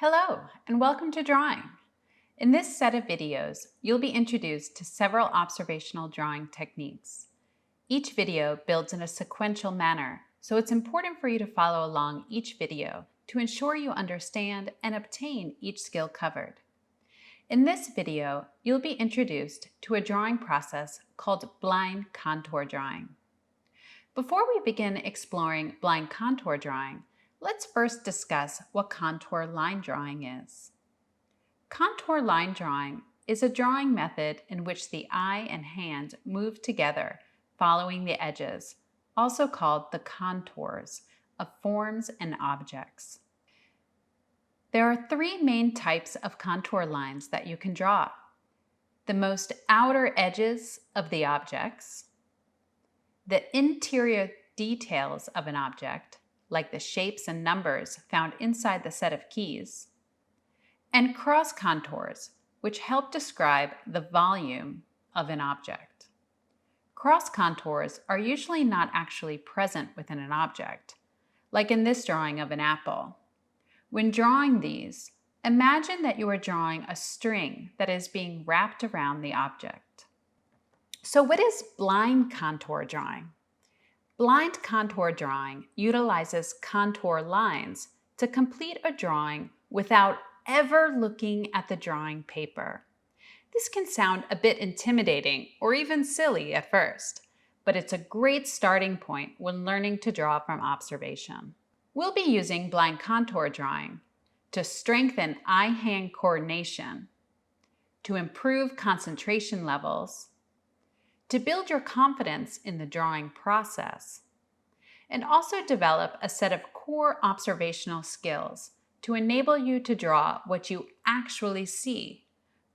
Hello, and welcome to Drawing. In this set of videos, you'll be introduced to several observational drawing techniques. Each video builds in a sequential manner, so it's important for you to follow along each video to ensure you understand and obtain each skill covered. In this video, you'll be introduced to a drawing process called blind contour drawing. Before we begin exploring blind contour drawing, let's first discuss what contour line drawing is. Contour line drawing is a drawing method in which the eye and hand move together following the edges, also called the contours, of forms and objects. There are three main types of contour lines that you can draw: the most outer edges of the objects, the interior details of an object, like the shapes and numbers found inside the set of keys, and cross contours, which help describe the volume of an object. Cross contours are usually not actually present within an object, like in this drawing of an apple. When drawing these, imagine that you are drawing a string that is being wrapped around the object. So what is blind contour drawing? Blind contour drawing utilizes contour lines to complete a drawing without ever looking at the drawing paper. This can sound a bit intimidating or even silly at first, but it's a great starting point when learning to draw from observation. We'll be using blind contour drawing to strengthen eye-hand coordination, to improve concentration levels, to build your confidence in the drawing process, and also develop a set of core observational skills to enable you to draw what you actually see,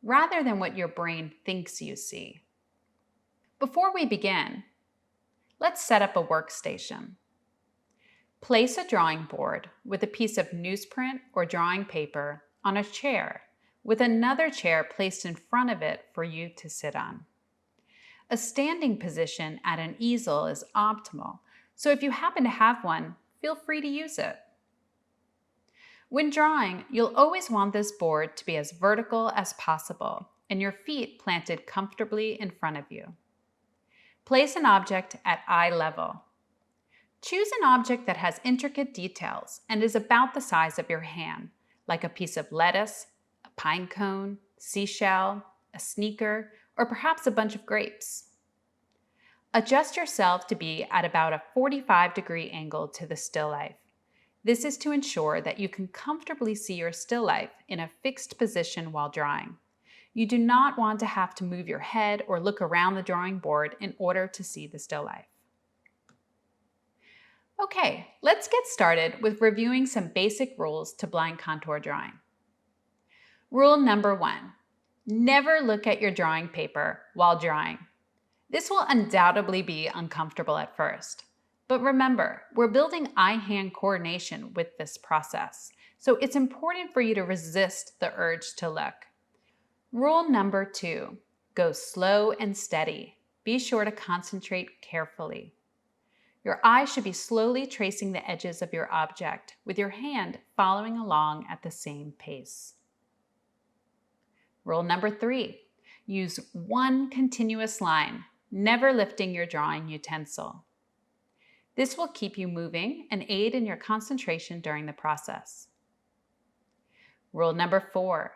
rather than what your brain thinks you see. Before we begin, let's set up a workstation. Place a drawing board with a piece of newsprint or drawing paper on a chair, with another chair placed in front of it for you to sit on. A standing position at an easel is optimal, so if you happen to have one, feel free to use it. When drawing, you'll always want this board to be as vertical as possible and your feet planted comfortably in front of you. Place an object at eye level. Choose an object that has intricate details and is about the size of your hand, like a piece of lettuce, a pine cone, seashell, a sneaker, or perhaps a bunch of grapes. Adjust yourself to be at about a 45-degree angle to the still life. This is to ensure that you can comfortably see your still life in a fixed position while drawing. You do not want to have to move your head or look around the drawing board in order to see the still life. Okay, let's get started with reviewing some basic rules to blind contour drawing. Rule number 1. Never look at your drawing paper while drawing. This will undoubtedly be uncomfortable at first, but remember, we're building eye-hand coordination with this process, so it's important for you to resist the urge to look. Rule number 2, go slow and steady. Be sure to concentrate carefully. Your eye should be slowly tracing the edges of your object, with your hand following along at the same pace. Rule number 3, use one continuous line, never lifting your drawing utensil. This will keep you moving and aid in your concentration during the process. Rule number 4,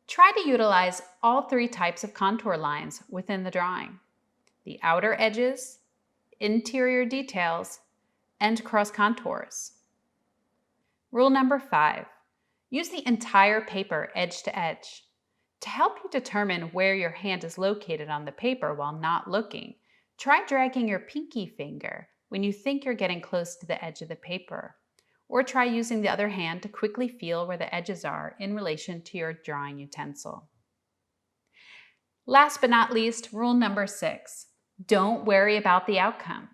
try to utilize all three types of contour lines within the drawing: the outer edges, interior details, and cross contours. Rule number 5, use the entire paper edge to edge. To help you determine where your hand is located on the paper while not looking, try dragging your pinky finger when you think you're getting close to the edge of the paper, or try using the other hand to quickly feel where the edges are in relation to your drawing utensil. Last but not least, rule number 6, don't worry about the outcome.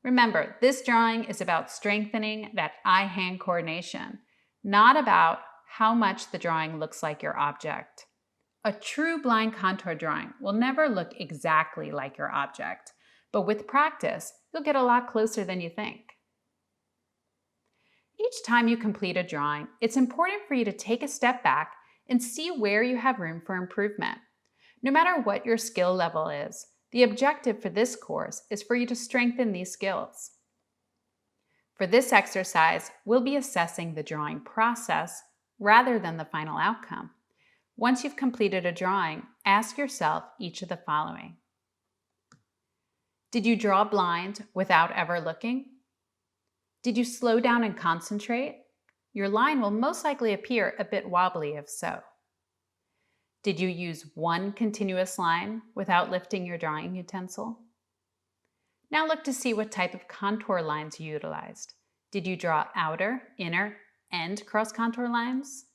Remember, this drawing is about strengthening that eye-hand coordination, not about how much the drawing looks like your object. A true blind contour drawing will never look exactly like your object, but with practice, you'll get a lot closer than you think. Each time you complete a drawing, it's important for you to take a step back and see where you have room for improvement. No matter what your skill level is, the objective for this course is for you to strengthen these skills. For this exercise, we'll be assessing the drawing process rather than the final outcome. Once you've completed a drawing, ask yourself each of the following. Did you draw blind without ever looking? Did you slow down and concentrate? Your line will most likely appear a bit wobbly if so. Did you use one continuous line without lifting your drawing utensil? Now look to see what type of contour lines you utilized. Did you draw outer, inner, and cross-contour lines?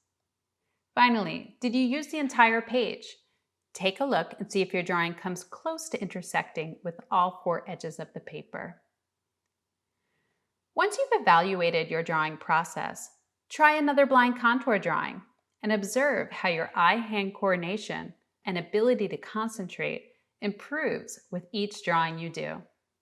Finally, did you use the entire page? Take a look and see if your drawing comes close to intersecting with all four edges of the paper. Once you've evaluated your drawing process, try another blind contour drawing and observe how your eye-hand coordination and ability to concentrate improves with each drawing you do.